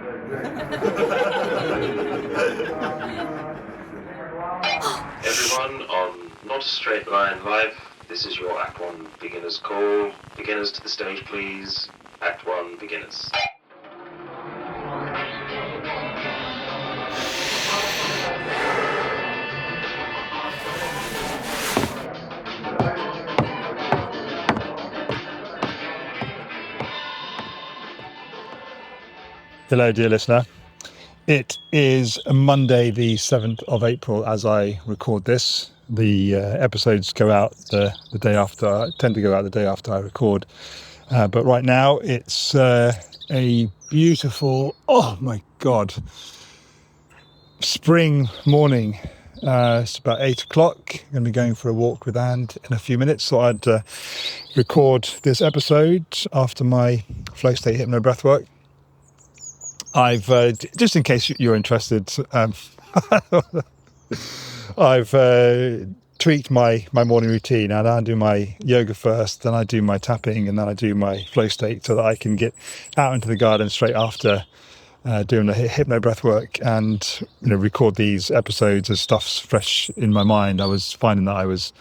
Everyone on Not a Straight Line Live, this is your Act 1 beginner's call. Beginners to the stage, please. Act 1 beginners. Hello, dear listener. It is Monday, the 7th of April, as I record this. The episodes go out the day after, tend to go out the day after I record. But right now, it's a beautiful, oh my God, spring morning. It's about 8 o'clock. I'm going to be going for a walk with Anne in a few minutes. So I'd record this episode after my flow state hypno breathwork. I've, just in case you're interested, I've tweaked my morning routine, and I do my yoga first, then I do my tapping, and then I do my flow state so that I can get out into the garden straight after doing the hypno breath work and record these episodes as stuff's fresh in my mind. I was finding that I was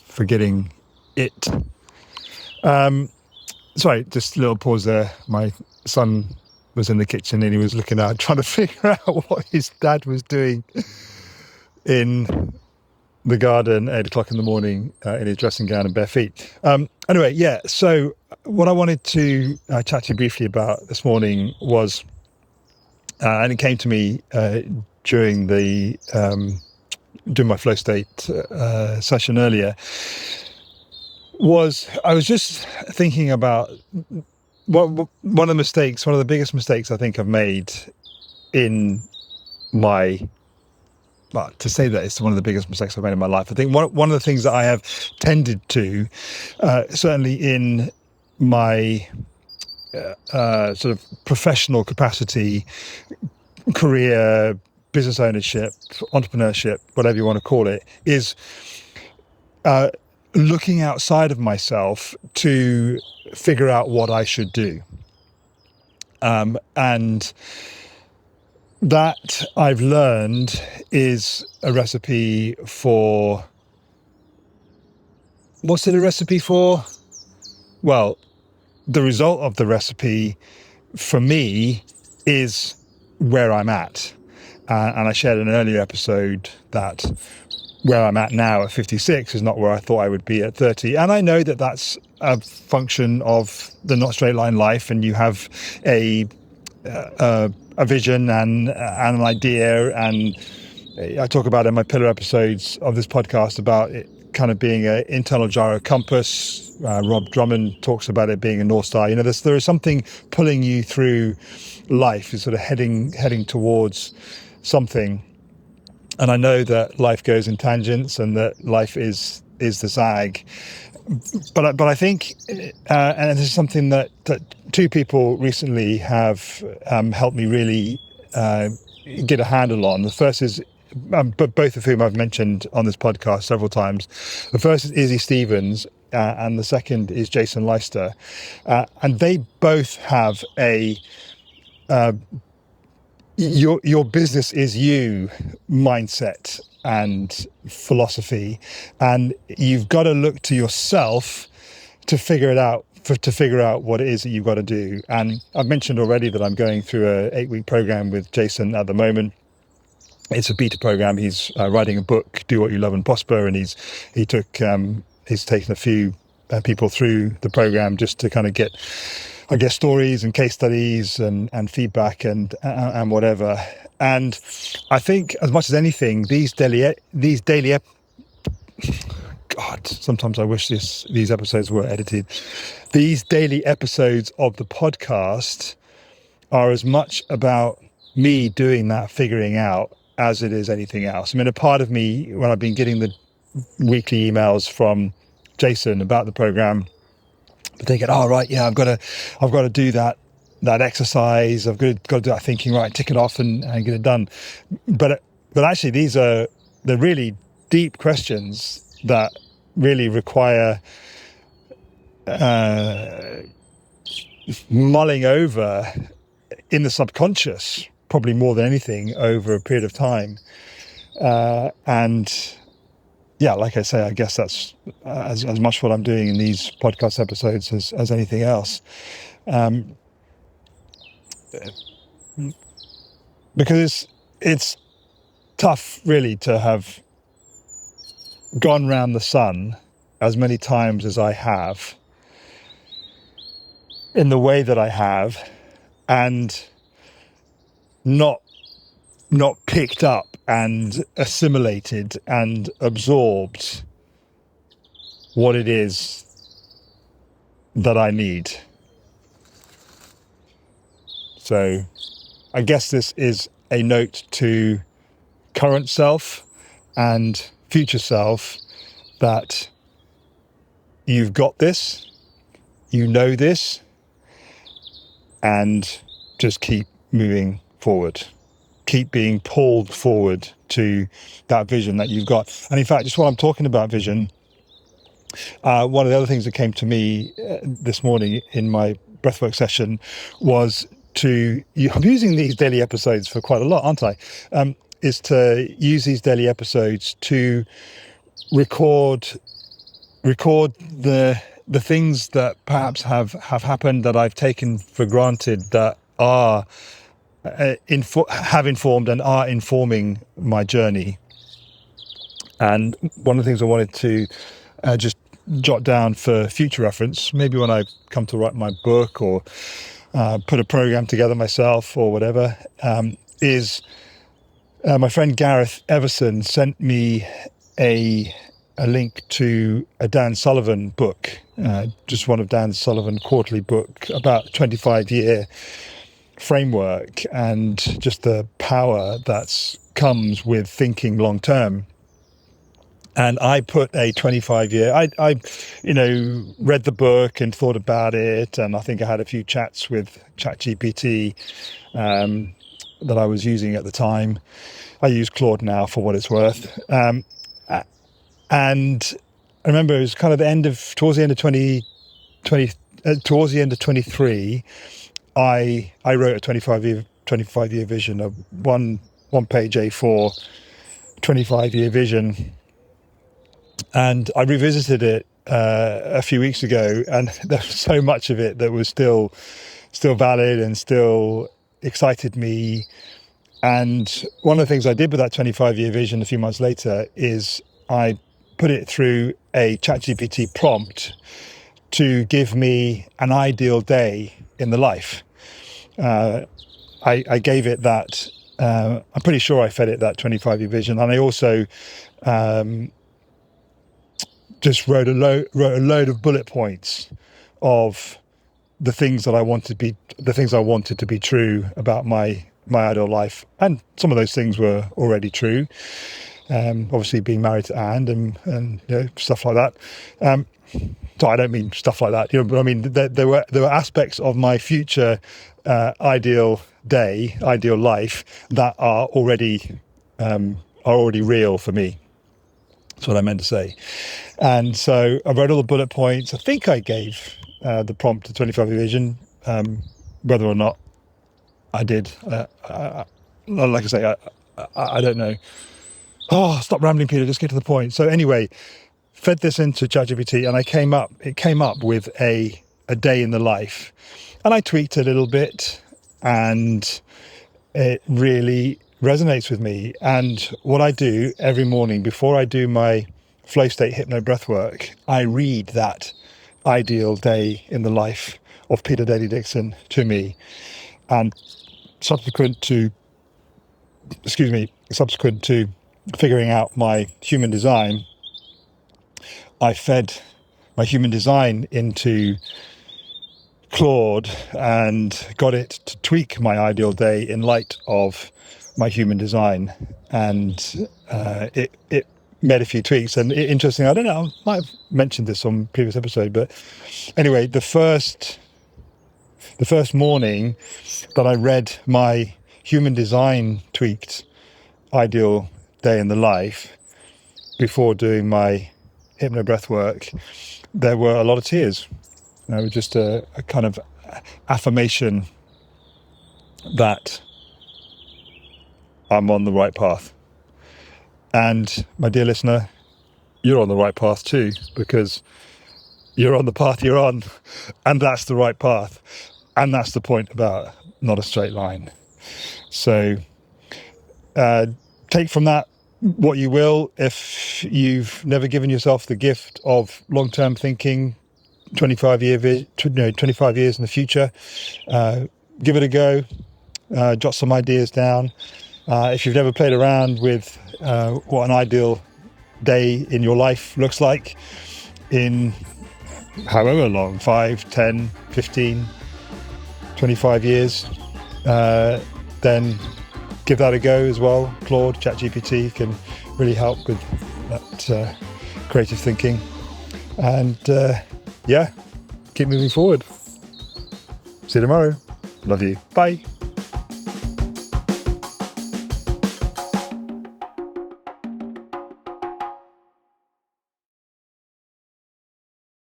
forgetting it. Sorry, just a little pause there. My son was in the kitchen and he was looking out trying to figure out what his dad was doing in the garden at 8 o'clock in the morning in his dressing gown and bare feet. Anyway, yeah, so what I wanted to chat to you briefly about this morning was, and it came to me during my flow state session earlier, was I was just thinking about one of the biggest mistakes I think I've made in my, well, to say that it's one of the biggest mistakes I've made in my life. I think one of the things that I have tended to, certainly in my sort of professional capacity, career, business ownership, entrepreneurship, whatever you want to call it, is looking outside of myself to figure out what I should do. And that, I've learned, is a recipe for... What's it a recipe for? Well, the result of the recipe for me is where I'm at. And I shared in an earlier episode that where I'm at now at 56 is not where I thought I would be at 30. And I know that that's a function of the Not Straight Line life, and you have a vision and an idea. And I talk about in my pillar episodes of this podcast about it kind of being an internal gyro compass. Rob Drummond talks about it being a North Star. There is something pulling you through life, is sort of heading towards something. And I know that life goes in tangents and that life is the zag. But I think, and this is something that two people recently have helped me really get a handle on. The first is, but both of whom I've mentioned on this podcast several times. The first is Izzy Stevens, and the second is Jason Leister. And they both have a... Your business is you mindset and philosophy, and you've got to look to yourself to figure it out, to figure out what it is that you've got to do. And I've mentioned already that I'm going through a 8-week program with Jason at the moment. It's a beta program. He's writing a book, Do What You Love and Prosper, and he's taken a few people through the program just to kind of get, I guess, stories and case studies and feedback and whatever. And I think, as much as anything, these daily God, sometimes I wish these episodes were edited. These daily episodes of the podcast are as much about me doing that figuring out as it is anything else. I mean, a part of me, when I've been getting the weekly emails from Jason about the program, thinking, oh right, yeah, I've got to do that exercise. I've got to do that thinking, right, tick it off and get it done. But actually, they're really deep questions that really require mulling over in the subconscious, probably more than anything, over a period of time. And yeah, like I say, I guess that's as much what I'm doing in these podcast episodes as anything else. Because it's tough, really, to have gone round the sun as many times as I have, in the way that I have, and not picked up and assimilated and absorbed what it is that I need. So I guess this is a note to current self and future self that you've got this, you know this, and just keep moving forward. Keep being pulled forward to that vision that you've got. And in fact, just while I'm talking about vision, one of the other things that came to me this morning in my breathwork session was I'm using these daily episodes for quite a lot, aren't I? Is to use these daily episodes to record the things that perhaps have happened that I've taken for granted that are have informed and are informing my journey. And one of the things I wanted to just jot down for future reference, maybe when I come to write my book or put a program together myself or whatever, is my friend Gareth Everson sent me a link to a Dan Sullivan book, just one of Dan Sullivan's quarterly book about 25-year framework and just the power that comes with thinking long term. And I put a 25-year, I read the book and thought about it, and I think I had a few chats with ChatGPT that I was using at the time. I use Claude now for what it's worth. And I remember it was kind of towards the end of 23, I wrote a 25-year vision, a one page A4 25-year vision, and I revisited it a few weeks ago, and there was so much of it that was still valid and still excited me. And one of the things I did with that 25-year vision a few months later is I put it through a ChatGPT prompt to give me an ideal day in the life. I gave it that, I'm pretty sure I fed it that 25-year vision. And I also just wrote a load of bullet points of the things that I wanted to be true about my ideal life. And some of those things were already true. Obviously being married to Anne and stuff like that. So I don't mean stuff like that, but I mean there were aspects of my future ideal day, ideal life that are already real for me. That's what I meant to say. And so I wrote all the bullet points. I think I gave the prompt to 25-year vision. Whether or not I did, like I say, I don't know. Oh, stop rambling, Peter. Just get to the point. So anyway, fed this into ChatGPT, and it came up with a day in the life, and I tweaked it a little bit, and it really resonates with me. And what I do every morning before I do my flow state hypno breath work, I read that ideal day in the life of Peter Daly-Dickson to me. And subsequent to figuring out my human design, I fed my human design into Claude and got it to tweak my ideal day in light of my human design. And it made a few tweaks. And interesting, I don't know, I might have mentioned this on previous episode, but anyway, the first morning that I read my human design tweaked ideal day in the life before doing my hypno breath work, there were a lot of tears. Just a kind of affirmation that I'm on the right path. And my dear listener, you're on the right path too, because you're on the path you're on, and that's the right path. And that's the point about not a straight line. So take from that what you will. If you've never given yourself the gift of long-term thinking, 25 years in the future, give it a go. Jot some ideas down. If you've never played around with what an ideal day in your life looks like in however long, 5, 10, 15, 25 years, then give that a go as well. Claude, ChatGPT can really help with that creative thinking. And keep moving forward. See you tomorrow. Love you. Bye.